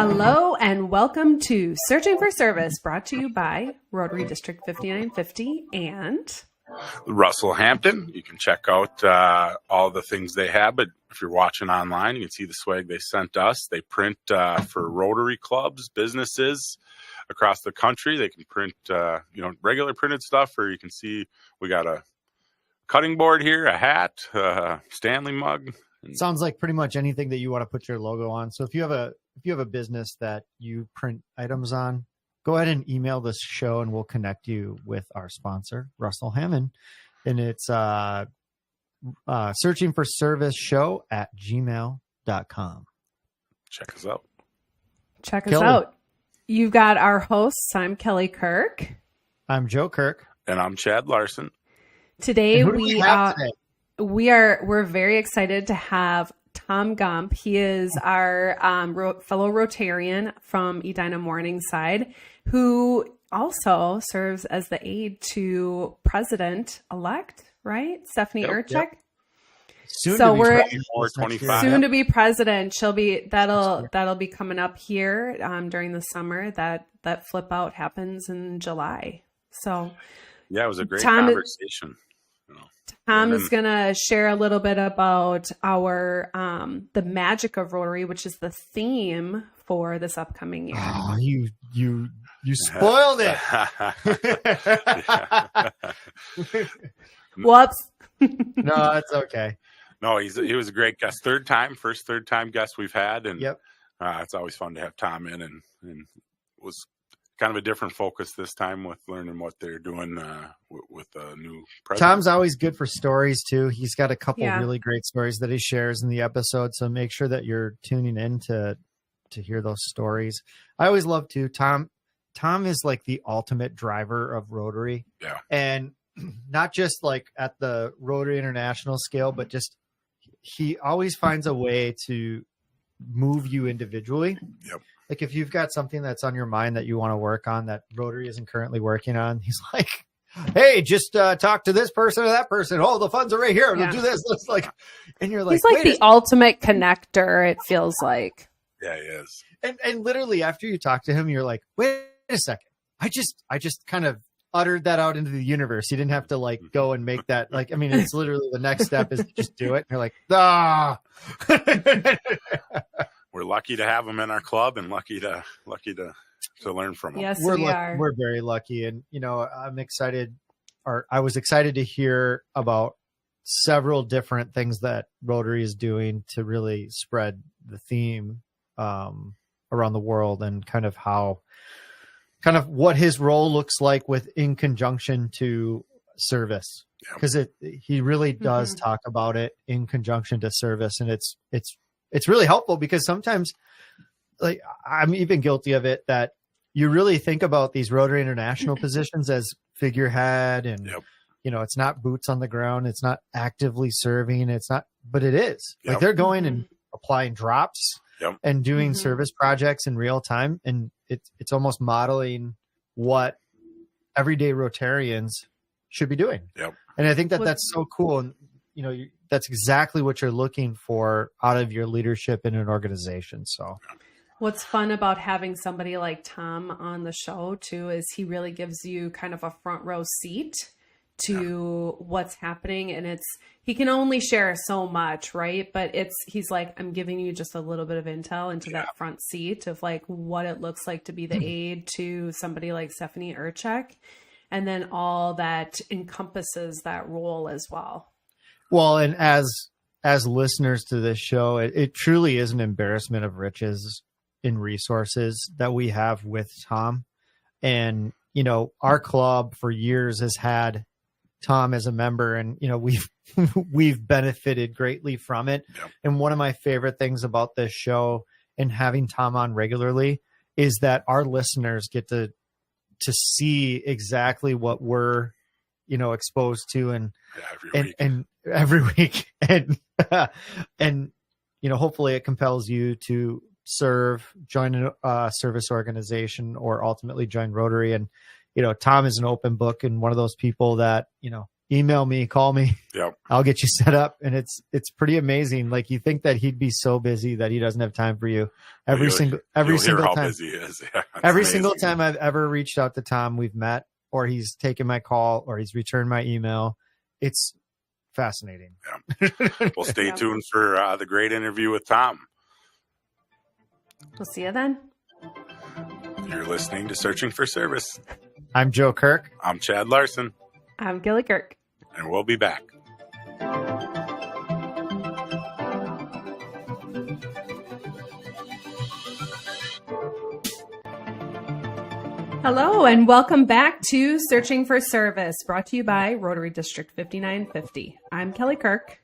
Hello and welcome to Searching for Service, brought to you by Rotary District 5950 and Russell Hampton. You can check out all the things they have, but if you're watching online, you can see the swag they sent us. They print for Rotary clubs, businesses across the country. They can print, regular printed stuff, or you can see we got a cutting board here, a hat, Stanley mug. Sounds like pretty much anything that you want to put your logo on. So if you have a business that you print items on, go ahead and email this show and we'll connect you with our sponsor, Russell Hammond. And it's searching for service show at gmail.com. Check us out. Check us out. You've got our hosts. I'm Kelly Kirk. I'm Joe Kirk. And I'm Chad Larson. Today we're very excited to have Tom Gump. He is our fellow Rotarian from Edina Morningside, who also serves as the aide to President-elect, right? Stephanie Urchick. Yep. Soon to be president. That'll be coming up here during the summer. That flip out happens in July. So yeah, it was a great conversation. Tom is going to share a little bit about our the magic of Rotary, which is the theme for this upcoming year. Oh, you spoiled it. Whoops. No, it's okay. No, he was a great guest. Third time guest we've had, and yep. It's always fun to have Tom in, and it was kind of a different focus this time with learning what they're doing with the new president. Tom's always good for stories too. He's got a couple really great stories that he shares in the episode. So make sure that you're tuning in to hear those stories. I always love to. Tom is like the ultimate driver of Rotary. Yeah. And not just like at the Rotary International scale, but just he always finds a way to move you individually. Yep. Like if you've got something that's on your mind that you want to work on that Rotary isn't currently working on, he's like, hey, just talk to this person or that person. Oh, the funds are right here. We'll do this. It's like, and you're like, he's like the ultimate connector. It feels like. Yeah, he is. And literally after you talk to him, you're like, wait a second. I just kind of uttered that out into the universe. You didn't have to like go and make that like, I mean, it's literally the next step is to just do it. And you're like, We're lucky to have him in our club and lucky to learn from him. Yes, we are. We're very lucky. And, I was excited to hear about several different things that Rotary is doing to really spread the theme around the world, and kind of what his role looks like in conjunction to service. Because he really does talk about it in conjunction to service. And it's really helpful because sometimes, like, I'm even guilty of it, that you really think about these Rotary International positions as figurehead and, it's not boots on the ground. It's not actively serving. But it is. Like they're going and applying drops and doing service projects in real time. And it's almost modeling what everyday Rotarians should be doing. Yep. And I think that's so cool. And, that's exactly what you're looking for out of your leadership in an organization. So what's fun about having somebody like Tom on the show too, is he really gives you kind of a front row seat to what's happening. And he can only share so much, right? But he's like, I'm giving you just a little bit of intel into that front seat of like what it looks like to be the aide to somebody like Stephanie Urchick. And then all that encompasses that role as well. Well, and as listeners to this show, it truly is an embarrassment of riches in resources that we have with Tom. And, our club for years has had Tom as a member, and, we've benefited greatly from it. Yep. And one of my favorite things about this show and having Tom on regularly is that our listeners get to see exactly what we're, exposed to and every week. And, hopefully it compels you to join a service organization, or ultimately join Rotary. And, Tom is an open book and one of those people that, email me, call me. Yep. I'll get you set up. And it's pretty amazing. Like, you think that he'd be so busy that he doesn't have time for you. Every single how time. busy he is. Yeah, Every amazing. single time I've ever reached out to Tom, we've met, or he's taken my call, or he's returned my email. It's fascinating. Yeah. Well, stay tuned for the great interview with Tom. We'll see you then. You're listening to Searching for Service. I'm Joe Kirk. I'm Chad Larson. I'm Gilly Kirk. And we'll be back. Hello, and welcome back to Searching for Service, brought to you by Rotary District 5950. I'm Kelly Kirk.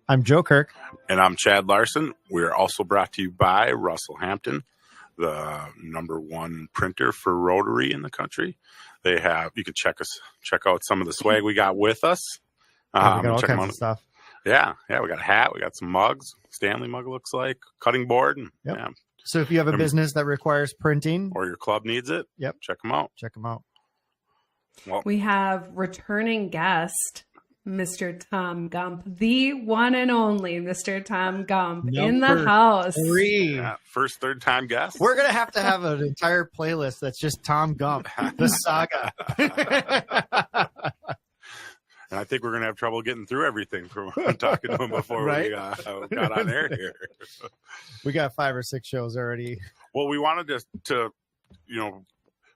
I'm Joe Kirk. And I'm Chad Larson. We are also brought to you by Russell Hampton, the #1 printer for Rotary in the country. They have, you can check out some of the swag we got with us. We got all kinds of stuff. Yeah, we got a hat, we got some mugs, Stanley mug looks like, cutting board. And, Yep. yeah. So if you have a business that requires printing, Or your club needs it, yep, check them out. check them out. Well, We have returning guest, Mr. Tom Gump, the one and only Mr. Tom Gump in the Number house. 3. yeah, first, third time guest. We're going to have an entire playlist that's just Tom Gump, the saga. And I think we're going to have trouble getting through everything from talking to him before Right? we got on air here. We got 5 or 6 shows already. Well, we wanted to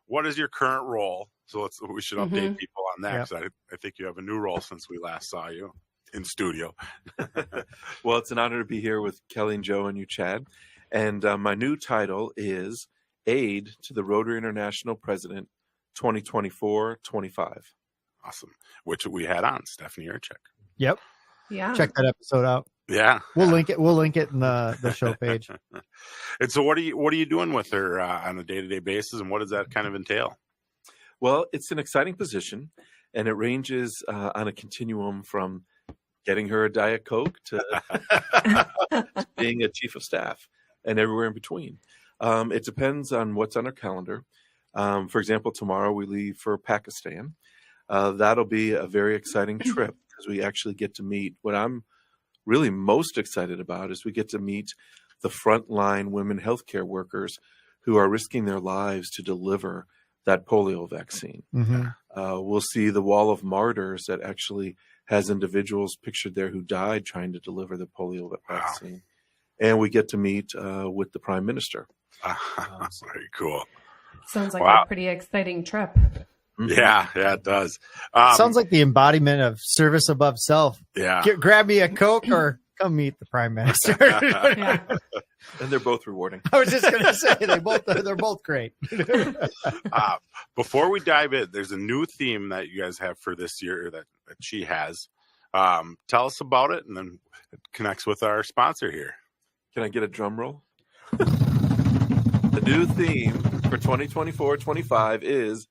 what is your current role? So we should update people on that, because I think you have a new role since we last saw you in studio. Well, it's an honor to be here with Kelly and Joe and you, Chad. And my new title is Aide to the Rotary International President 2024-25. Awesome. Which we had on Stephanie Urchick. Yep. Yeah. Check that episode out. Yeah. We'll link it. We'll link it in the show page. And so what are you doing with her on a day-to-day basis, and what does that kind of entail? Well, it's an exciting position, and it ranges on a continuum from getting her a Diet Coke to being a chief of staff and everywhere in between. It depends on what's on her calendar. For example, tomorrow we leave for Pakistan. That'll be a very exciting trip because we actually get to meet what I'm really most excited about is we get to meet the frontline women healthcare workers who are risking their lives to deliver that polio vaccine. Mm-hmm. We'll see the wall of martyrs that actually has individuals pictured there who died trying to deliver the polio vaccine. And we get to meet with the Prime Minister. Very cool. Sounds like a pretty exciting trip. Yeah, it does. Sounds like the embodiment of service above self. Yeah. Grab me a Coke or come meet the Prime Minister. Yeah. And they're both rewarding. I was just going to say they're both great. Before we dive in, there's a new theme that you guys have for this year that she has. Tell us about it, and then it connects with our sponsor here. Can I get a drum roll? The new theme for 2024-25 is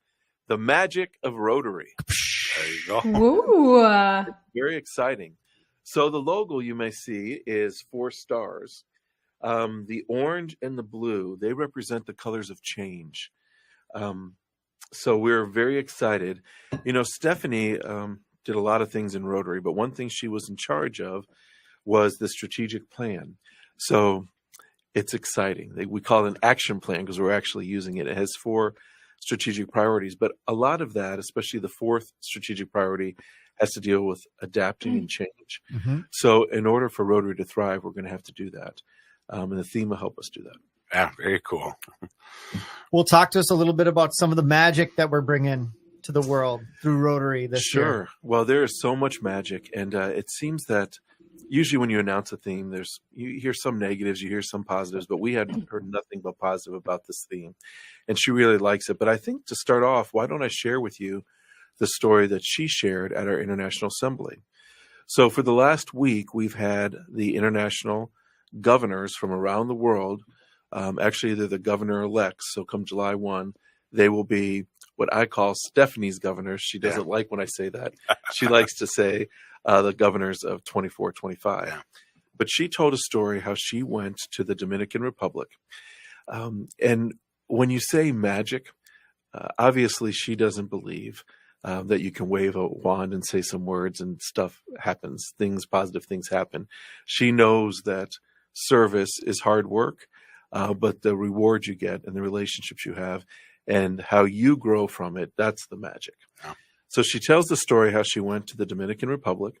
the magic of Rotary. There you go. Ooh. Very exciting. So the logo you may see is 4 stars. The orange and the blue, they represent the colors of change. So we're very excited. You know, Stephanie did a lot of things in Rotary, but one thing she was in charge of was the strategic plan. So it's exciting. We call it an action plan because we're actually using it. It has 4 strategic priorities, but a lot of that, especially the 4th strategic priority, has to deal with adapting and change. Mm-hmm. So in order for Rotary to thrive, we're going to have to do that. And the theme will help us do that. Yeah, very cool. Well, talk to us a little bit about some of the magic that we're bringing to the world through Rotary this year. Sure. Well, there is so much magic, and it seems that usually when you announce a theme, you hear some negatives, you hear some positives, but we had heard nothing but positive about this theme, and she really likes it. But I think to start off, why don't I share with you the story that she shared at our International Assembly? So for the last week, we've had the international governors from around the world. Actually, they're the governor-elects. So come July 1, they will be what I call Stephanie's governors. She doesn't like when I say that. She likes to say the governors of 24-25. Yeah. But she told a story how she went to the Dominican Republic. And when you say magic, obviously she doesn't believe that you can wave a wand and say some words and stuff happens. Positive things happen. She knows that service is hard work, but the rewards you get and the relationships you have and how you grow from it, that's the magic. Yeah. So she tells the story how she went to the Dominican Republic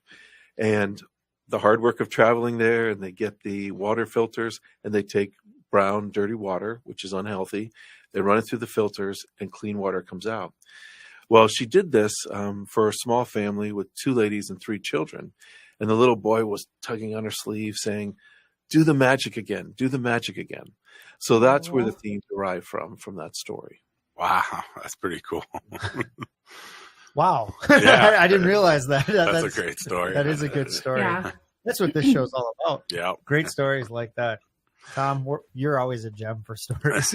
and the hard work of traveling there, and they get the water filters and they take brown, dirty water, which is unhealthy. They run it through the filters and clean water comes out. Well, she did this for a small family with 2 ladies and 3 children. And the little boy was tugging on her sleeve saying, do the magic again, do the magic again. So that's where the theme derived from that story. Wow, that's pretty cool. Wow. Yeah. I didn't realize that. That's a great story. That is a good story. Yeah. That's what this show's all about. Yeah. Great stories like that. Tom, you're always a gem for stories.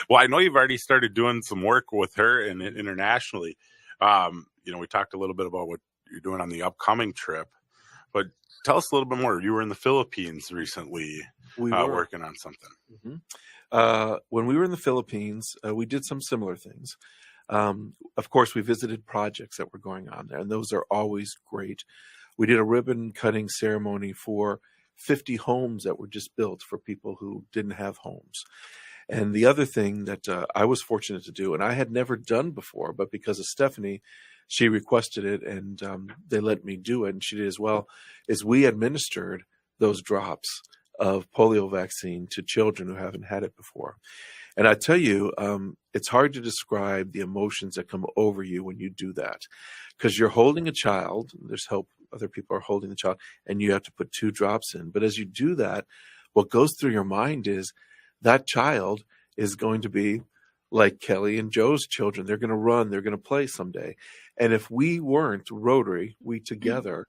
Well, I know you've already started doing some work with her and internationally. We talked a little bit about what you're doing on the upcoming trip, but tell us a little bit more. You were in the Philippines recently, working on something. Mm-hmm. When we were in the Philippines, we did some similar things. Of course, we visited projects that were going on there, and those are always great. We did a ribbon cutting ceremony for 50 homes that were just built for people who didn't have homes. And the other thing that I was fortunate to do, and I had never done before, but because of Stephanie, she requested it and they let me do it, and she did as well, is we administered those drops of polio vaccine to children who haven't had it before. And I tell you, it's hard to describe the emotions that come over you when you do that, because you're holding a child. There's hope other people are holding the child, and you have to put 2 drops in. But as you do that, what goes through your mind is that child is going to be like Kelly and Joe's children. They're going to run, they're going to play someday. And if we weren't Rotary, we together,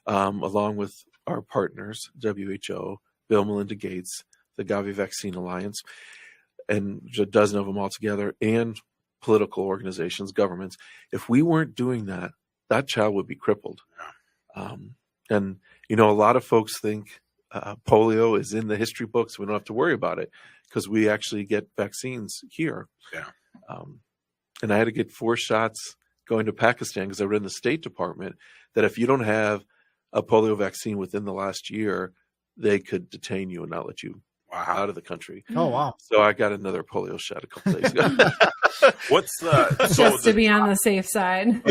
along with our partners, WHO, Bill Melinda Gates, the Gavi Vaccine Alliance, and a dozen of them all together, and political organizations, governments, if we weren't doing that, that child would be crippled. And, a lot of folks think polio is in the history books. We don't have to worry about it because we actually get vaccines here. Yeah. And I had to get 4 shots going to Pakistan because I read in the State Department that if you don't have a polio vaccine within the last year, they could detain you and not let you out of the country. Oh, wow. So I got another polio shot a couple days ago. What's just to be on the safe side?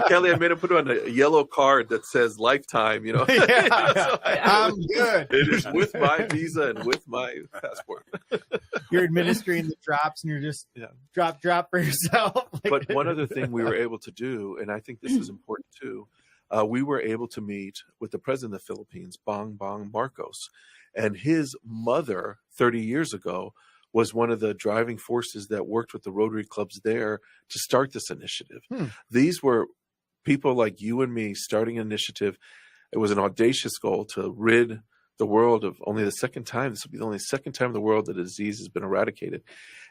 Kelly, I made him put on a yellow card that says lifetime, Yeah, So I'm good. It is with my visa and with my passport. You're administering the drops and you're just drop for yourself. But one other thing we were able to do, and I think this is important too, we were able to meet with the president of the Philippines, Bong Marcos, and his mother 30 years ago was one of the driving forces that worked with the Rotary clubs there to start this initiative. These were people like you and me starting an initiative. It was an audacious goal to rid the world of only the second time. This will be the only second time in the world that a disease has been eradicated.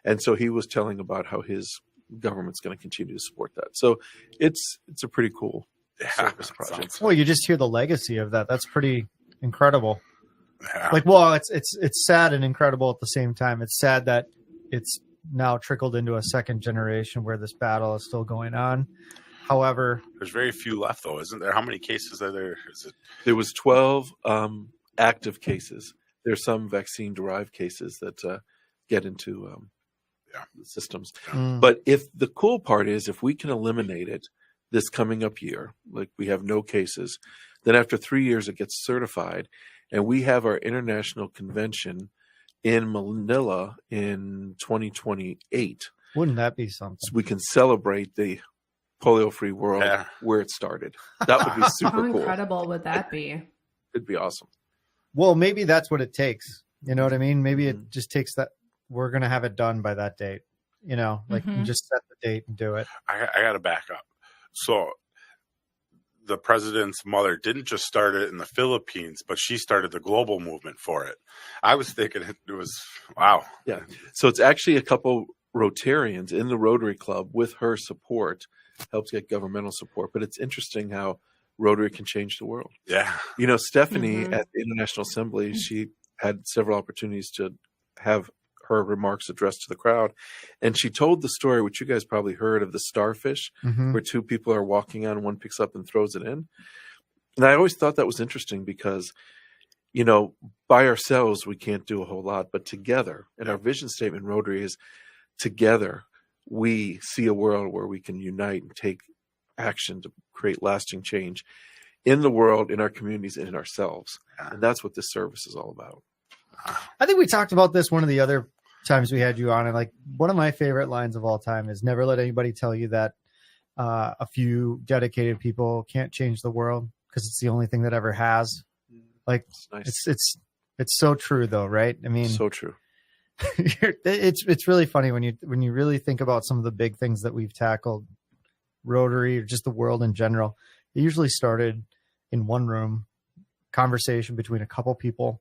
And so he was telling about how his government's going to continue to support that. So it's a pretty cool service project. Well, you just hear the legacy of that. That's pretty incredible. Yeah. It's sad and incredible at the same time. It's sad that it's now trickled into a second generation where this battle is still going on. However, there's very few left, though, isn't there? How many cases are there? There was 12 active cases. There's some vaccine-derived cases that get into the systems. But if the cool part is, if we can eliminate it this coming up year, like we have no cases, then after 3 years it gets certified. And we have our international convention in Manila in 2028. Wouldn't that be something? So we can celebrate the polio-free world where it started. That would be super cool. How incredible would that be? It'd be awesome. Well, maybe that's what it takes. You know what I mean? Maybe it just takes that. We're going to have it done by that date. You just set the date and do it. I got to back up. So the president's mother didn't just start it in the Philippines, but she started the global movement for it. I was thinking it was, wow. Yeah. So it's actually a couple Rotarians in the Rotary Club with her support helps get governmental support. But it's interesting how Rotary can change the world. Yeah. Stephanie at the International Assembly, she had several opportunities to have her remarks addressed to the crowd. And she told the story, which you guys probably heard, of the starfish, Mhm. where two people are walking on, one picks up and throws it in. And I always thought that was interesting because, you know, by ourselves, we can't do a whole lot, but together, and our vision statement in Rotary is together, we see a world where we can unite and take action to create lasting change in the world, in our communities, and in ourselves. And that's what this service is all about. I think we talked about this one of the other times we had you on, and like one of my favorite lines of all time is never let anybody tell you that a few dedicated people can't change the world, because it's the only thing that ever has. Like Nice. it's so true though, right? I mean, So true. it's really funny when you really think about some of the big things that we've tackled, Rotary or just the world in general. It usually started in one room, conversation between a couple people.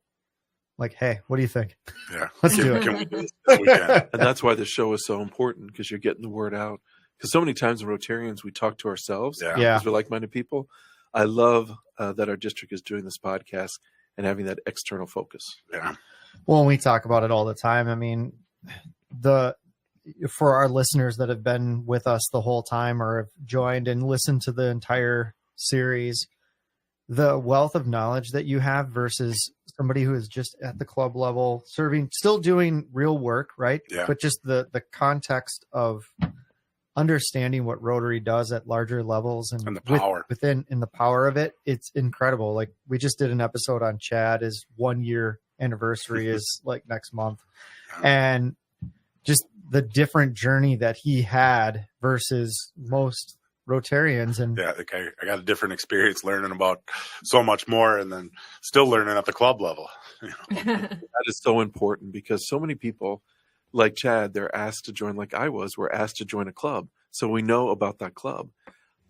Like, hey, what do you think? Yeah. Let's do it. Can we do this this weekend? And that's why the show is so important, because you're getting the word out. Because so many times in Rotarians, we talk to ourselves Yeah. Yeah. because we're like-minded people. I love that our district is doing this podcast and having that external focus. Yeah. Well, we talk about it all the time. I mean, for our listeners that have been with us the whole time or have joined and listened to the entire series, the wealth of knowledge that you have versus somebody who is just at the club level, serving, still doing real work, right? Yeah. But just the context of understanding what Rotary does at larger levels and the power. in the power of it, it's incredible. Like we just did an episode on Chad. His 1 year anniversary is like next month, and just the different journey that he had versus most Rotarians. And Yeah, I got a different experience learning about so much more, and then still learning at the club level. That is so important, because so many people like Chad, they're asked to join, like I was, we're asked to join a club. So we know about that club.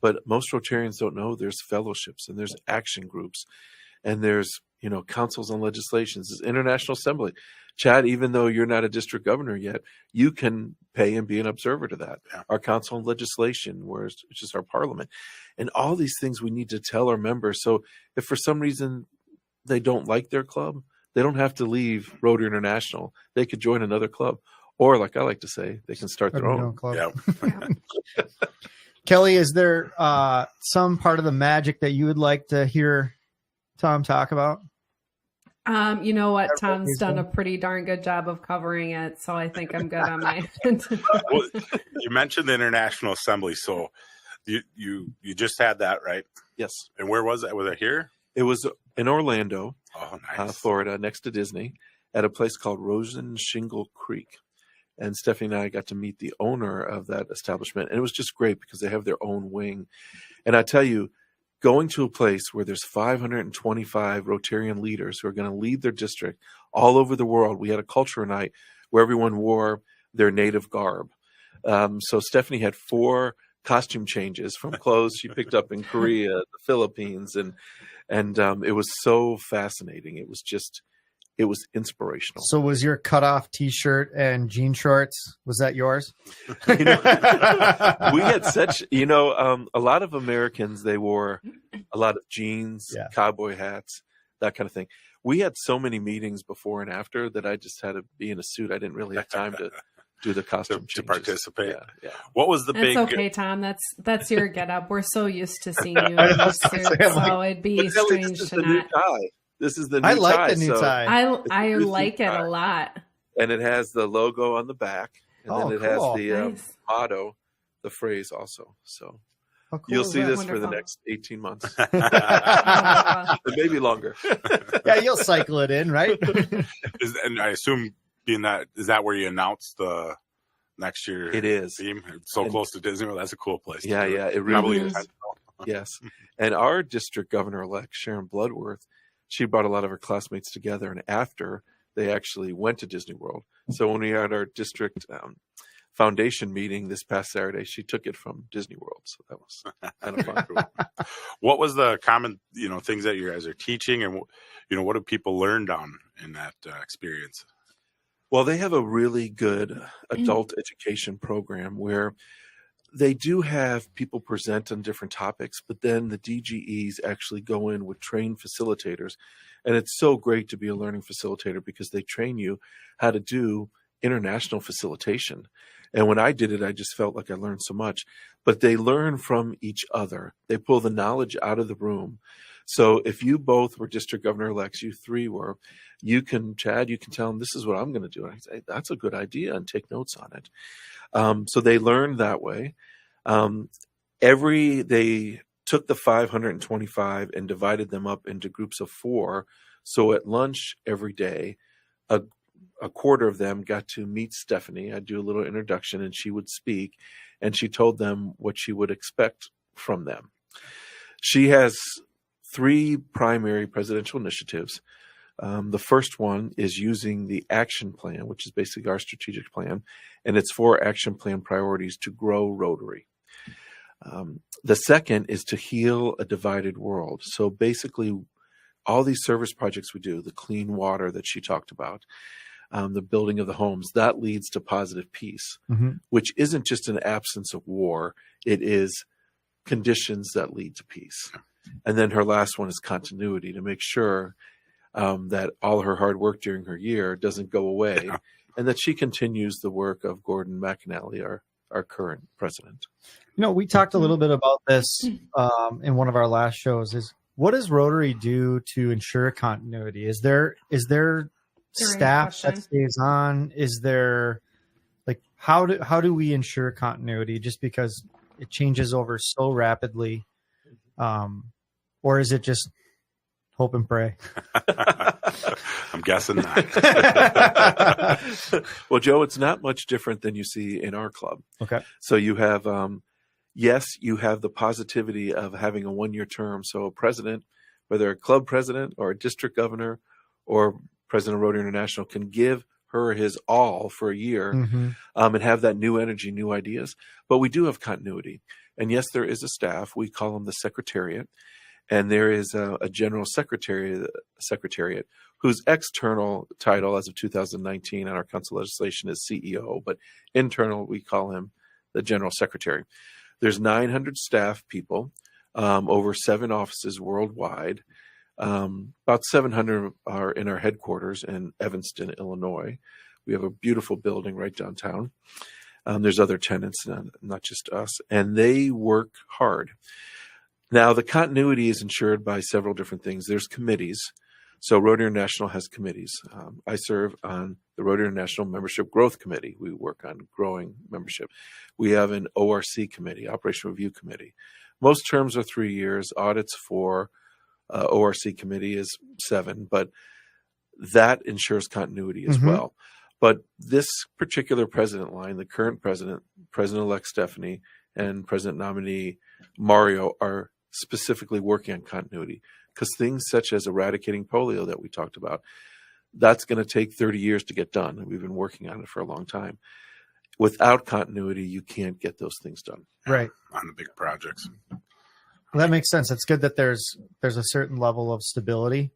But most Rotarians don't know there's fellowships and there's action groups and there's, you know, councils on legislations, there's International Assembly. Chad, even though you're not a district governor yet, you can pay and be an observer to that. Yeah. Our council on legislation, which is our parliament. And all these things we need to tell our members. So if for some reason they don't like their club, they don't have to leave Rotary International. They could join another club. Or, like I like to say, they can start their own. club. Yeah. Kelly, is there some part of the magic that you would like to hear Tom talk about? You know what? Tom's He's done a done. pretty darn good job of covering it, so I think I'm good on my end. Well, you mentioned the International Assembly, so you just had that, right? Yes. And where was that? Was it here? It was in Orlando, Oh, nice. Florida, next to Disney, at a place called Rosen Shingle Creek. And Stephanie and I got to meet the owner of that establishment. And it was just great because they have their own wing. And I tell you, going to a place where there's 525 Rotarian leaders who are going to lead their district all over the world. We had a culture night where everyone wore their native garb. So Stephanie had 4 costume changes from clothes she picked up in Korea, the Philippines, and it was so fascinating. It was inspirational. So was your cutoff T-shirt and jean shorts, was that yours? You know, we had such, a lot of Americans, they wore a lot of jeans, Yeah. cowboy hats, that kind of thing. We had so many meetings before and after that I just had to be in a suit. I didn't really have time to do the costume to changes. participate. Yeah. What was the That's big? okay, Tom. That's your get up. We're so used to seeing you in those suits, so it'd be But Ellie, strange this is to the new not. tie. This is the new I tie. like the new so- tie. I new like suit it tie. a lot. And it has the logo on the back. And Oh, then it cool. has the Nice. motto, the phrase also. So How cool you'll is see that? this for the Wonderful. next 18 months. Oh, Maybe longer. Yeah, you'll cycle it in, right? And I assume being that, is that where you announced the next year? It is. Theme? It's so And- close to Disney World. That's a cool place. to Yeah, do yeah, it Probably really is. intentional. Yes. And our district governor-elect, Sharon Bloodworth, she brought a lot of her classmates together. And after, they actually went to Disney World. So when we had our district foundation meeting this past Saturday, she took it from Disney World. So that was kind of fun. What was the common, things that you guys are teaching, and what do people learn down in that experience? Well, they have a really good adult education program where they do have people present on different topics, but then the DGEs actually go in with trained facilitators. And it's so great to be a learning facilitator because they train you how to do international facilitation. And when I did it, I just felt like I learned so much. But they learn from each other. They pull the knowledge out of the room. So if you both were district governor-elects, you three were, Chad, you can tell them, this is what I'm going to do. And I say, that's a good idea, and take notes on it. So they learned that way. They took the 525 and divided them up into groups of 4. So at lunch every day, a quarter of them got to meet Stephanie. I'd do a little introduction and she would speak, and she told them what she would expect from them. She has 3 primary presidential initiatives. The first one is using the action plan, which is basically our strategic plan, and it's 4 action plan priorities to grow Rotary. The second is to heal a divided world. So basically, all these service projects we do, the clean water that she talked about, the building of the homes, that leads to positive peace, which isn't just an absence of war. It is conditions that lead to peace. And then her last one is continuity, to make sure that all her hard work during her year doesn't go away, and that she continues the work of Gordon McAnally, our current president. We talked a little bit about this in one of our last shows. Is what does Rotary do to ensure continuity? Is there staff that stays on? Is there how do we ensure continuity? Just because it changes over so rapidly, or is it just hope and pray? I'm guessing not. Well, Joe, it's not much different than you see in our club. Okay. So you have, yes, you have the positivity of having a 1-year term. So a president, whether a club president or a district governor or president of Rotary International, can give her his all for a year and have that new energy, new ideas. But we do have continuity. And yes, there is a staff. We call them the secretariat. And there is a general secretariat whose external title as of 2019 on our council legislation is CEO, but internal, we call him the general secretary. There's 900 staff people, over 7 offices worldwide. About 700 are in our headquarters in Evanston, Illinois. We have a beautiful building right downtown. There's other tenants, not just us, and they work hard. Now, the continuity is ensured by several different things. There's committees. So Rotary International has committees. I serve on the Rotary International Membership Growth Committee. We work on growing membership. We have an ORC committee, Operation Review Committee. Most terms are 3 years. Audits for ORC committee is 7, but that ensures continuity as well. But this particular president line, the current president, President-elect Stephanie, and President nominee Mario are specifically working on continuity, because things such as eradicating polio that we talked about, that's going to take 30 years to get done. And we've been working on it for a long time. Without continuity, you can't get those things done. Right. On the big projects. Well, that makes sense. It's good that there's a certain level of stability.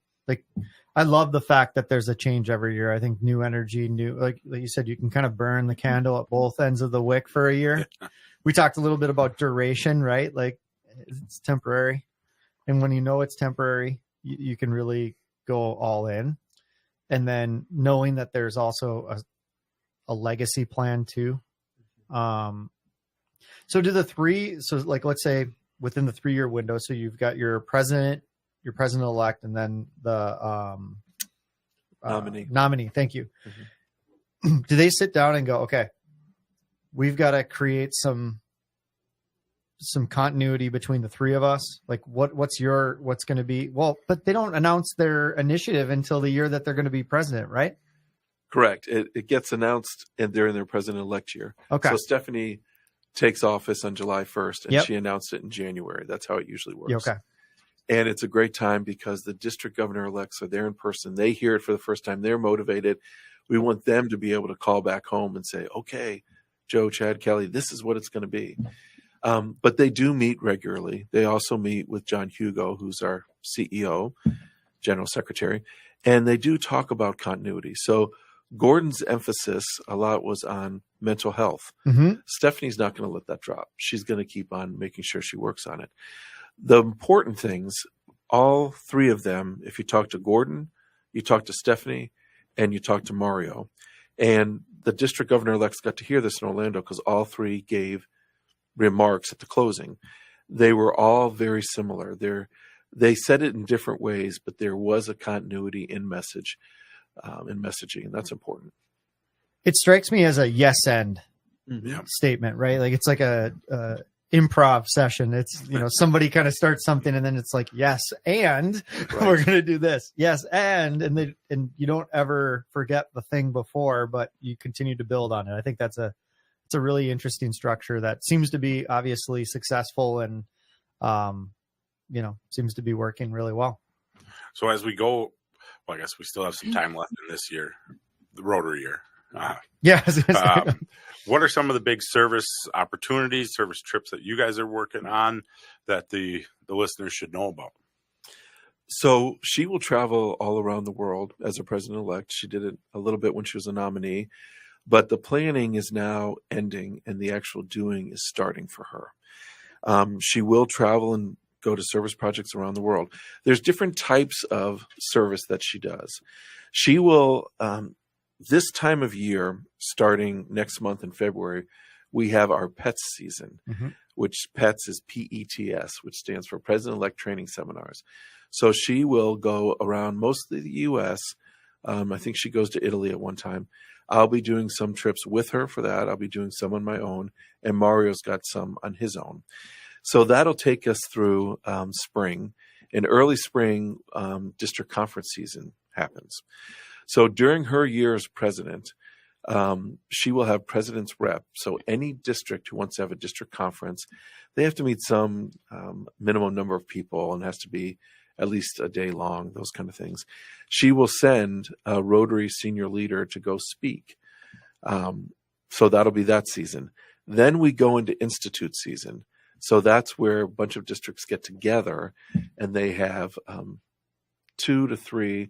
I love the fact that there's a change every year. I think new energy, like you said, you can kind of burn the candle at both ends of the wick for a year. We talked a little bit about duration, right? Like, it's temporary. And when you know it's temporary, you can really go all in. And then knowing that there's also a legacy plan too. So do the 3, so let's say within the 3-year window, so you've got your president-elect, and then the nominee. Thank you. Do they sit down and go, okay, we've got to create some continuity between the 3 of us? Like what's going to be? Well, but they don't announce their initiative until the year that they're going to be president, right? Correct. It gets announced and they're in their president-elect year. Okay. So Stephanie takes office on July 1st and she announced it in January. That's how it usually works. Okay. And it's a great time because the district governor-elects are there in person. They hear it for the first time. They're motivated. We want them to be able to call back home and say, okay, Joe, Chad, Kelly, this is what it's going to be. But they do meet regularly. They also meet with John Hugo, who's our CEO, General Secretary, and they do talk about continuity. So Gordon's emphasis a lot was on mental health. Stephanie's not going to let that drop. She's going to keep on making sure she works on it. The important things, all 3 of them, if you talk to Gordon, you talk to Stephanie, and you talk to Mario, And the district governor-elects got to hear this in Orlando because all three gave remarks at the closing. They were all very similar. They said it in different ways, but there was a continuity in message, in messaging, and that's important. It strikes me as a yes and Mm-hmm. statement, right? Like it's like a improv session. It's, somebody kind of starts something and then it's like, yes, and we're going to do this. Yes. And you don't ever forget the thing before, but you continue to build on it. I think it's a really interesting structure that seems to be obviously successful and, seems to be working really well. So as we go, I guess we still have some time left in this year, the Rotary year. What are some of the big service opportunities, service trips that you guys are working on that the listeners should know about? So she will travel all around the world as a president-elect. She did it a little bit when she was a nominee, but the planning is now ending and the actual doing is starting for her. She will travel and go to service projects around the world. There's different types of service that she does. She will, this time of year, starting next month in February, we have our PETS season, which PETS is PETS, which stands for President-Elect Training Seminars. So she will go around mostly the U.S. I think she goes to Italy at one time. I'll be doing some trips with her for that. I'll be doing some on my own, and Mario's got some on his own. So that'll take us through spring. In early spring, district conference season happens. So during her year as president, she will have president's rep. So any district who wants to have a district conference, they have to meet some minimum number of people and has to be at least a day long, those kind of things. She will send a Rotary senior leader to go speak. So that'll be that season. Then we go into institute season. So that's where a bunch of districts get together and they have 2 to 3.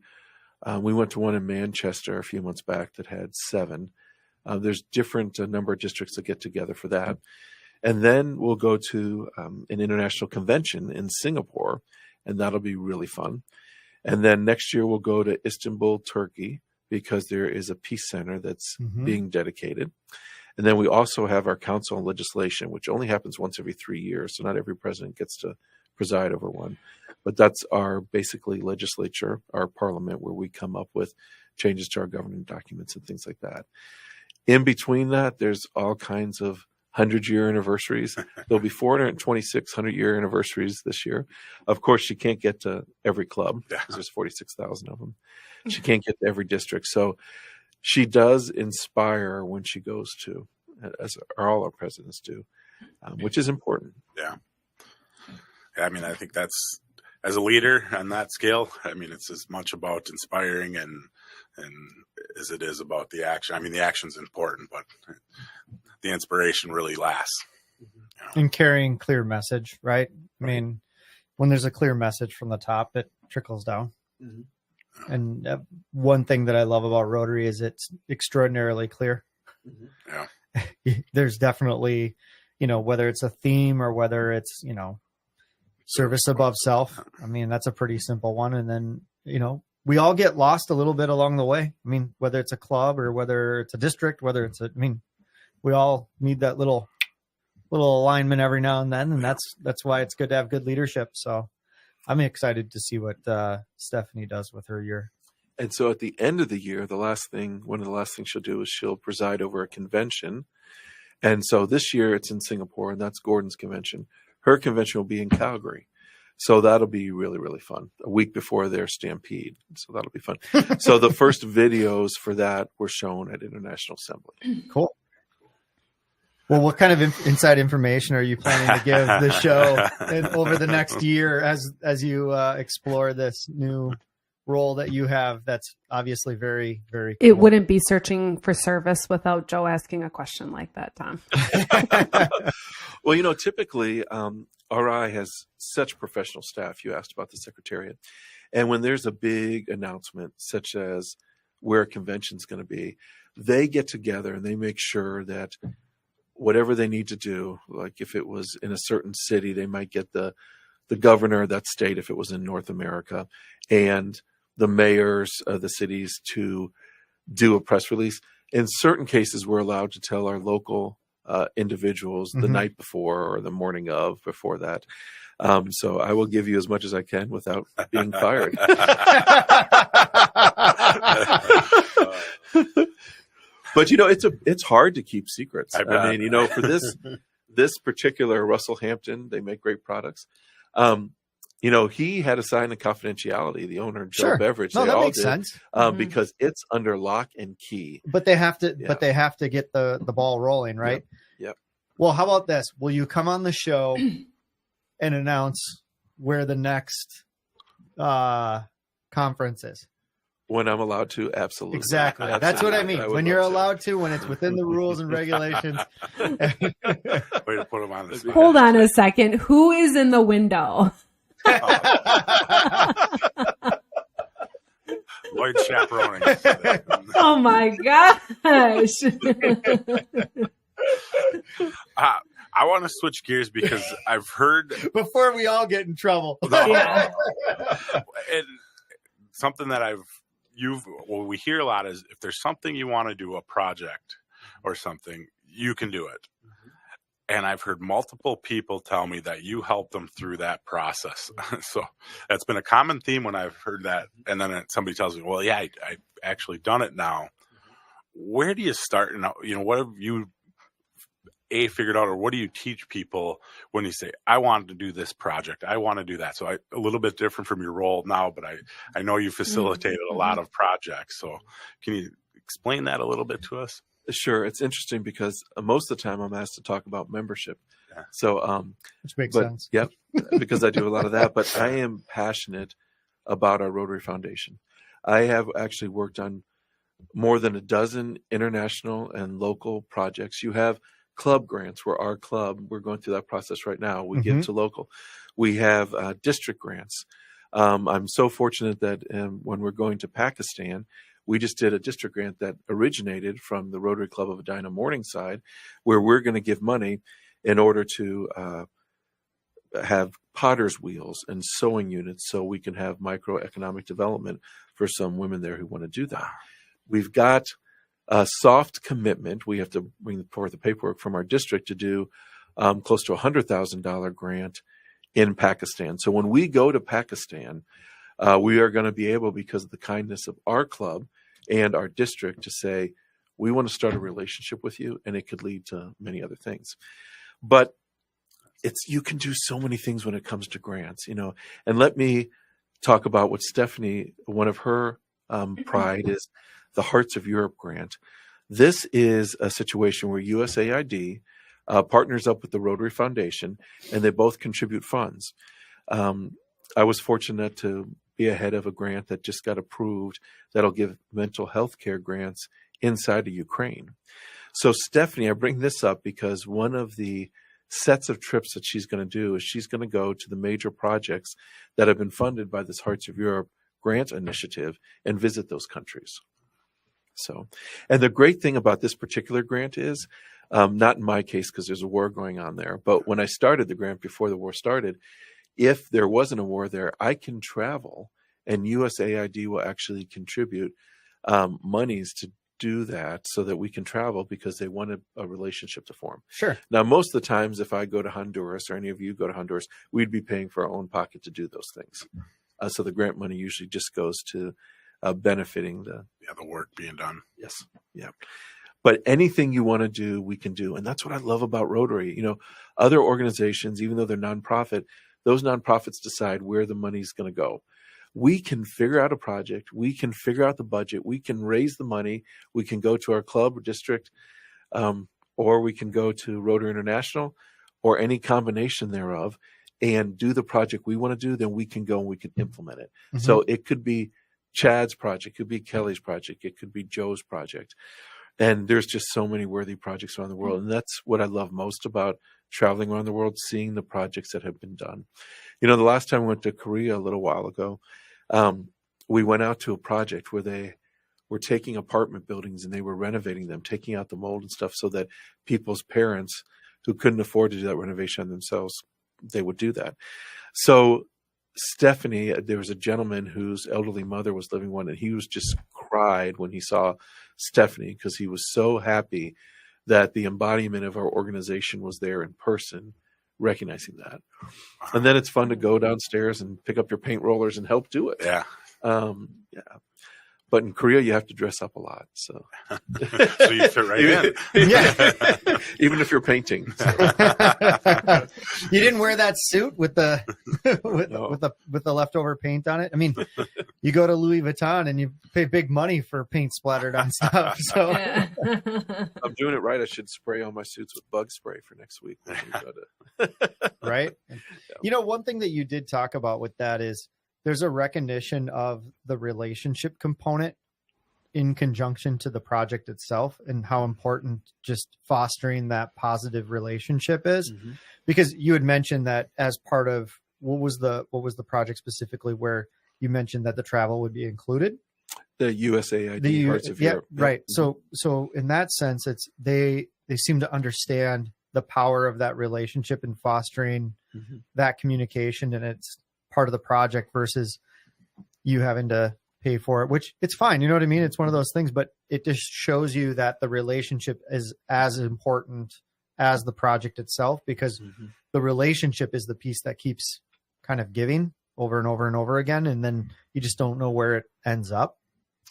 We went to one in Manchester a few months back that had 7. There's different number of districts that get together for that. And then we'll go to an international convention in Singapore, and that'll be really fun. And then next year we'll go to Istanbul, Turkey, because there is a peace center that's being dedicated. And then we also have our council on legislation, which only happens once every 3 years. So not every president gets to preside over one. But that's our basically legislature, our parliament, where we come up with changes to our governing documents and things like that. In between that, there's all kinds of 100-year anniversaries. There'll be 426 100-year anniversaries this year. Of course, she can't get to every club because there's 46,000 of them. She can't get to every district. So she does inspire when she goes to, as all our presidents do, which is important. Yeah. I mean, I think that's, as a leader on that scale, I mean, it's as much about inspiring and as it is about the action. I mean, the action's important, but the inspiration really lasts. And carrying clear message, right? I mean, when there's a clear message from the top, it trickles down. And one thing that I love about Rotary is it's extraordinarily clear. There's definitely, whether it's a theme or whether it's, service above self. I mean, that's a pretty simple one. And then, we all get lost a little bit along the way. I mean, whether it's a club or whether it's a district, we all need that little alignment every now and then. And that's why it's good to have good leadership. So I'm excited to see what Stephanie does with her year. And so at the end of the year, one of the last things she'll do is she'll preside over a convention. And so this year it's in Singapore, and that's Gordon's convention. Her convention will be in Calgary. So that'll be really, really fun. A week before their Stampede. So that'll be fun. So the first videos for that were shown at International Assembly. Cool. Well, what kind of inside information are you planning to give the show over the next year as you explore this new role that you have? That's obviously very, very cool. It wouldn't be searching for service without Joe asking a question like that, Tom. Well, typically RI has such professional staff. You asked about the Secretariat. And when there's a big announcement, such as where a convention is going to be, they get together and they make sure that whatever they need to do, like if it was in a certain city, they might get the governor of that state, if it was in North America, and the mayors of the cities to do a press release. in certain cases, we're allowed to tell our local individuals the night before or the morning of before that. So I will give you as much as I can without being fired. But it's hard to keep secrets. I mean, for this particular Russell Hampton, they make great products. He had to sign a confidentiality. The owner, Joe Beveridge, no, they that all makes did, sense. because it's under lock and key. But they have to. Yeah. But they have to get the ball rolling, right? Yep. Well, how about this? Will you come on the show and announce where the next conference is? When I'm allowed to, absolutely. Exactly. Absolutely. That's what I mean. When you're allowed to, when it's within the rules and regulations. Way to put them on the spot. Hold on a second. Who is in the window? Lloyd chaperoning. Oh my gosh. I want to switch gears because I've heard before we all get in trouble. And something that we hear a lot is if there's something you want to do, a project or something, you can do it. And I've heard multiple people tell me that you help them through that process. So that's been a common theme when I've heard that. And then somebody tells me, well, yeah, I've actually done it now. Where do you start? And, what have you figured out, or what do you teach people when you say, I wanted to do this project, I want to do that? So a little bit different from your role now, but I know you facilitated a lot of projects. So can you explain that a little bit to us? Sure. It's interesting because most of the time I'm asked to talk about membership. Yeah. So, which makes sense. Yep. Because I do a lot of that, but I am passionate about our Rotary Foundation. I have actually worked on more than a dozen international and local projects. You have club grants where our club, we're going through that process right now. We give to local. We have district grants. I'm so fortunate that when we're going to Pakistan, we just did a district grant that originated from the Rotary Club of Edina Morningside, where we're going to give money in order to have potter's wheels and sewing units so we can have microeconomic development for some women there who want to do that. We've got a soft commitment. We have to bring forth the paperwork from our district to do close to $100,000 grant in Pakistan. So when we go to Pakistan, we are going to be able, because of the kindness of our club and our district, to say, we want to start a relationship with you, and it could lead to many other things. But you can do so many things when it comes to grants, and let me talk about what Stephanie, one of her pride is the Hearts of Europe grant. This is a situation where USAID partners up with the Rotary Foundation, and they both contribute funds. I was fortunate to be ahead of a grant that just got approved that'll give mental health care grants inside of Ukraine. So Stephanie, I bring this up because one of the sets of trips that she's going to do is she's going to go to the major projects that have been funded by this Hearts of Europe grant initiative and visit those countries. So, and the great thing about this particular grant is, not in my case because there's a war going on there, but when I started the grant before the war started, if there wasn't a war there, I can travel, and USAID will actually contribute monies to do that so that we can travel because they want a relationship to form. Sure. Now, most of the times, if I go to Honduras or any of you go to Honduras, we'd be paying for our own pocket to do those things. So the grant money usually just goes to benefiting the work being done. Yes. Yeah. But anything you want to do, we can do. And that's what I love about Rotary. Other organizations, even though they're nonprofit, those nonprofits decide where the money is going to go. We can figure out a project. We can figure out the budget. We can raise the money. We can go to our club or district, or we can go to Rotary International or any combination thereof and do the project we want to do. Then we can go and we can implement it. So it could be Chad's project, it could be Kelly's project, it could be Joe's project. And there's just so many worthy projects around the world. And that's what I love most about traveling around the world, seeing the projects that have been done. The last time I went to Korea a little while ago, we went out to a project where they were taking apartment buildings and they were renovating them, taking out the mold and stuff so that people's parents who couldn't afford to do that renovation on themselves, they would do that. So Stephanie, there was a gentleman whose elderly mother was living one, and he was just cried when he saw Stephanie, because he was so happy that the embodiment of our organization was there in person, recognizing that. And then it's fun to go downstairs and pick up your paint rollers and help do it. Yeah. Yeah. But in Korea, you have to dress up a lot. So, So you fit right in. Yeah. even if you're painting. You didn't wear that suit with the No. with the leftover paint on it. I mean, you go to Louis Vuitton and you pay big money for paint splattered on stuff. So Yeah. I'm doing it right. I should spray all my suits with bug spray for next week. when we go to- right. You know, one thing that you did talk about with that is there's a recognition of the relationship component in conjunction to the project itself, and how important just fostering that positive relationship is. Mhm. Because you had mentioned that as part of what was the project specifically, where you mentioned that the travel would be included. The USAID parts of Europe. Right. Yep. So in that sense, it's they seem to understand the power of that relationship and fostering Mhm. that communication, and it's part of the project versus you having to pay for it, which it's fine. You know what I mean? It's one of those things, but it just shows you that the relationship is as important as the project itself, because Mhm. the relationship is the piece that keeps kind of giving over and over and over again. And then you just don't know where it ends up.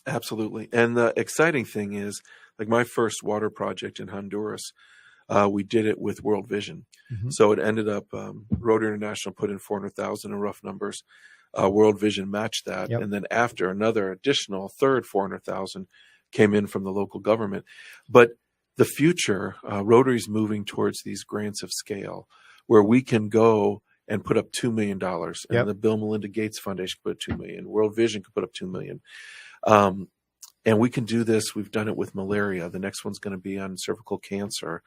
Absolutely. And the exciting thing is, like my first water project in Honduras, we did it with World Vision. Mhm. So it ended up, Rotary International put in 400,000 in rough numbers. World Vision matched that. Yep. And then after, another additional third 400,000 came in from the local government. But the future, Rotary's moving towards these grants of scale where we can go and put up $2 million. And Yep. the Bill and Melinda Gates Foundation could put $2 million. World Vision could put up $2 million. And we can do this. We've done it with malaria. The next one's going to be on cervical cancer.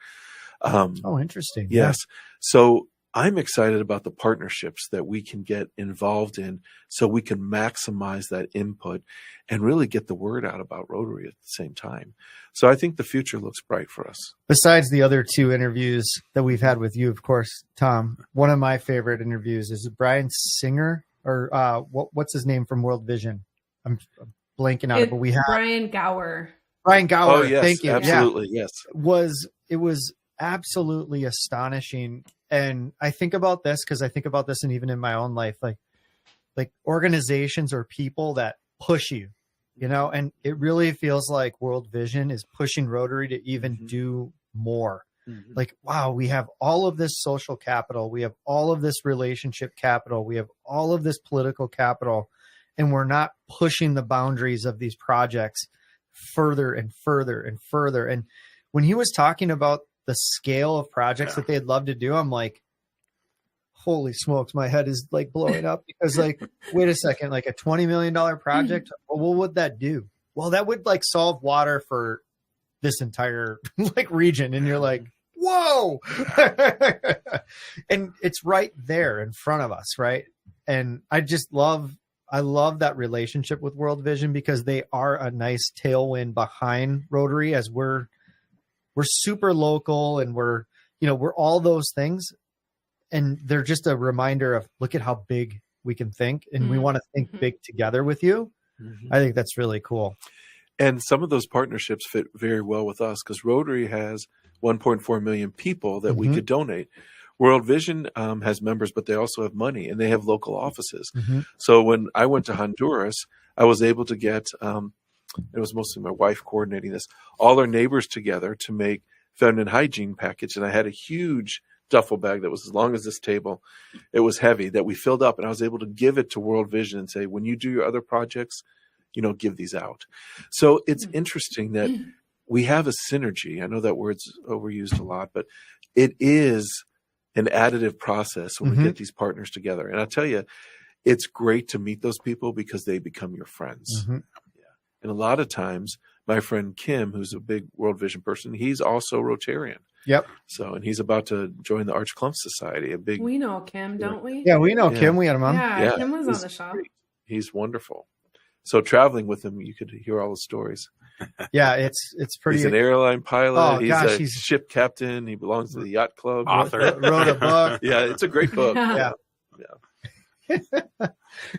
Oh, interesting. Yes. So I'm excited about the partnerships that we can get involved in, so we can maximize that input and really get the word out about Rotary at the same time. So I think the future looks bright for us. Besides the other two interviews that we've had with you, of course, Tom, one of my favorite interviews is Brian Singer, or what's his name from World Vision? I'm blanking out, but we have Brian Gower. Brian Gower. Oh, yes. Thank you. Absolutely. Yes. It was absolutely astonishing. And I think about this because I think about this, and even in my own life, like organizations or people that push you, you know, and it really feels like World Vision is pushing Rotary to even Mhm. do more. Mhm. Like, wow, we have all of this social capital. We have all of this relationship capital. We have all of this political capital, and we're not pushing the boundaries of these projects further and further and further. And when he was talking about the scale of projects that they'd love to do, I'm like, holy smokes, my head is like blowing up, because like, wait a second, like a $20 million project, well, what would that do? Well, that would like solve water for this entire like region. And you're like, whoa. And it's right there in front of us. Right. And I love that relationship with World Vision, because they are a nice tailwind behind Rotary, as we're super local, and we're all those things. And they're just a reminder of, look at how big we can think, and we want to think big together with you. Mhm. I think that's really cool. And some of those partnerships fit very well with us, because Rotary has 1.4 million people that we Mhm. could donate. World Vision has members, but they also have money, and they have local offices. Mhm. So when I went to Honduras, I was able to get, it was mostly my wife coordinating this, all our neighbors together to make feminine hygiene package. And I had a huge duffel bag that was as long as this table. It was heavy, that we filled up, and I was able to give it to World Vision and say, when you do your other projects, give these out. So it's interesting that we have a synergy. I know that word's overused a lot, but it is an additive process when we get these partners together. And I'll tell you, it's great to meet those people, because they become your friends. Mhm. Yeah. And a lot of times, my friend Kim, who's a big World Vision person, he's also Rotarian. Yep. So, and he's about to join the Arch Clump Society, a big, We know Kim, don't we? Yeah, we know Yeah. Kim. We had him on. Yeah, Kim was on he's the show. great. He's wonderful. So traveling with him, you could hear all the stories. Yeah, it's pretty. He's an airline pilot. Oh, he's gosh, a he's- ship captain. He belongs to the yacht club. Author. wrote a book. Yeah, it's a great book. Yeah.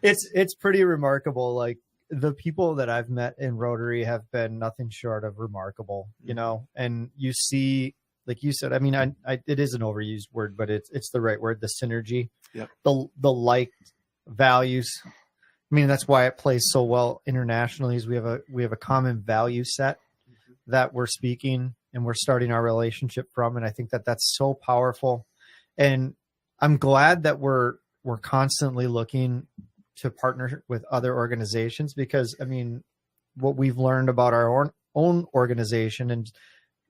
It's pretty remarkable. Like, the people that I've met in Rotary have been nothing short of remarkable, you know, and you see, like you said, I mean, it is an overused word, but it's the right word, the synergy, the like values. I mean, that's why it plays so well internationally is we have a common value set that we're speaking and we're starting our relationship from. And I think that that's so powerful. And I'm glad that we're constantly looking to partner with other organizations, because I mean, what we've learned about our own organization, and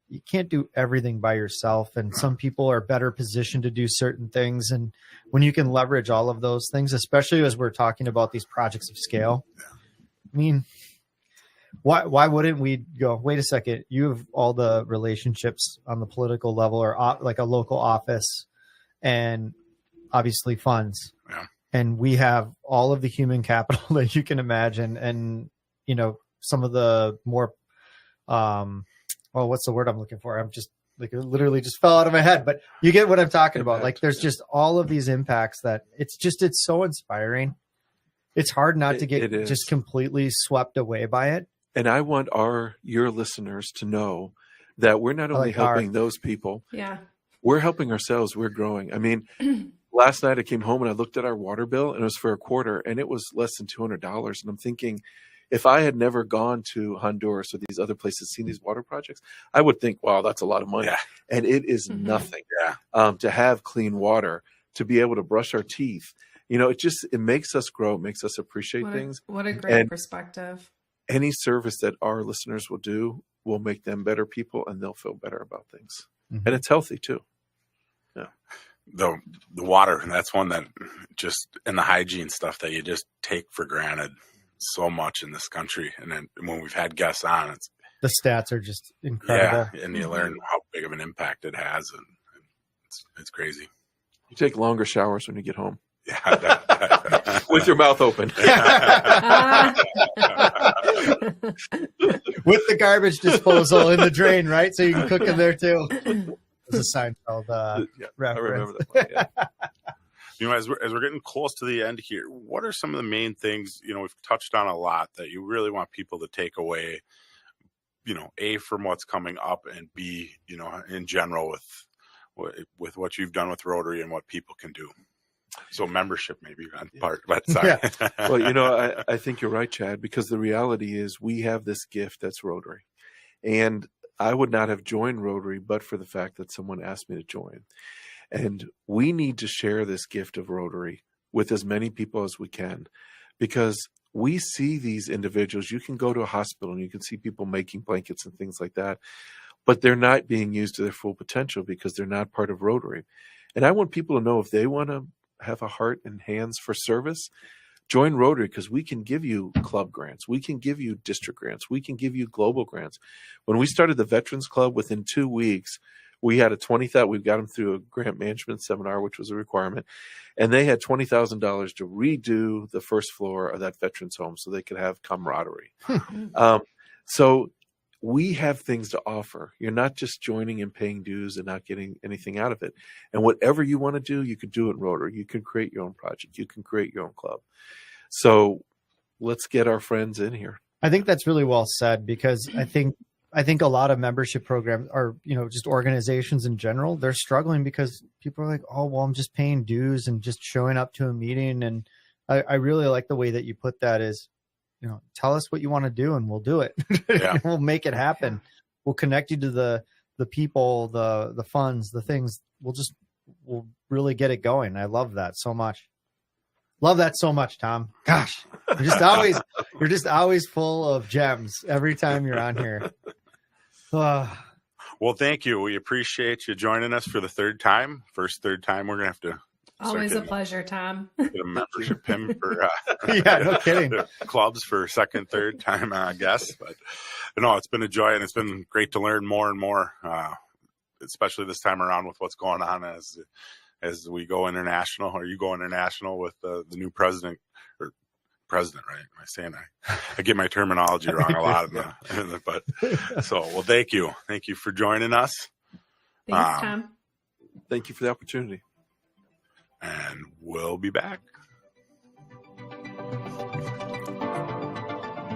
you can't do everything by yourself. And some people are better positioned to do certain things. And when you can leverage all of those things, especially as we're talking about these projects of scale, I mean, why wouldn't we go, wait a second, you have all the relationships on the political level or like a local office and obviously funds. Yeah. And we have all of the human capital that you can imagine. And, you know, some of the more, what's the word I'm looking for? I'm just like, it literally just fell out of my head, but you get what I'm talking about. Like there's just all of these impacts that it's so inspiring. It's hard not to get just completely swept away by it. And I want your listeners to know that we're not only helping those people. Yeah. We're helping ourselves. We're growing. I mean, last night I came home and I looked at our water bill and it was for a quarter and it was less than $200. And I'm thinking, if I had never gone to Honduras or these other places, seen these water projects, I would think, wow, that's a lot of money. Yeah. And it is nothing to have clean water, to be able to brush our teeth. You know, it makes us grow, it makes us appreciate things. What a great perspective. Any service that our listeners will do will make them better people and they'll feel better about things. And it's healthy too. Yeah. The water, that's one that just, and the hygiene stuff that you just take for granted so much in this country. And then when we've had guests on, the stats are just incredible. Yeah, and you learn how big of an impact it has, and it's crazy. You take longer showers when you get home. Yeah, with your mouth open. With the garbage disposal in the drain, right? So you can cook in there too. It's a Seinfeld reference. I remember that one, yeah. You know, as we're getting close to the end here, what are some of the main things, you know, we've touched on a lot that you really want people to take away, you know, A, from what's coming up, and B, you know, in general with what you've done with Rotary and what people can do? So membership maybe on part, but sorry. Yeah. Well, you know, I think you're right, Chad, because the reality is we have this gift that's Rotary. And I would not have joined Rotary but for the fact that someone asked me to join. And we need to share this gift of Rotary with as many people as we can, because we see these individuals. You can go to a hospital and you can see people making blankets and things like that, but they're not being used to their full potential because they're not part of Rotary. And I want people to know, if they want to have a heart and hands for service, join Rotary, because we can give you club grants. We can give you district grants. We can give you global grants. When we started the Veterans Club, within 2 weeks, we had a $20,000. We got them through a grant management seminar, which was a requirement, and they had $20,000 to redo the first floor of that veterans home so they could have camaraderie. So we have things to offer. You're not just joining and paying dues and not getting anything out of it. And whatever you want to do, you can do it in Rotary. You can create your own project. You can create your own club. So let's get our friends in here. I think that's really well said, because I think a lot of membership programs, or, you know, just organizations in general, they're struggling because people are like, oh, well, I'm just paying dues and just showing up to a meeting. And I really like the way that you put that is, you know, tell us what you want to do and we'll do it. Yeah. We'll make it happen. We'll connect you to the people, the funds, the things. We'll really get it going. I love that so much. Love that so much, Tom. Gosh, you're just always full of gems every time you're on here. Well, thank you. We appreciate you joining us for the third time. Third time, we're going to have to. Always a pleasure, Tom. Get a membership pin for yeah, no kidding. Clubs for second, third time, I guess. But no, it's been a joy, and it's been great to learn more and more, especially this time around with what's going on as we go international, or you go international with the new president, right? Am I saying I get my terminology wrong a lot, but so, well, thank you for joining us. Thanks, Tom. Thank you for the opportunity. And we'll be back.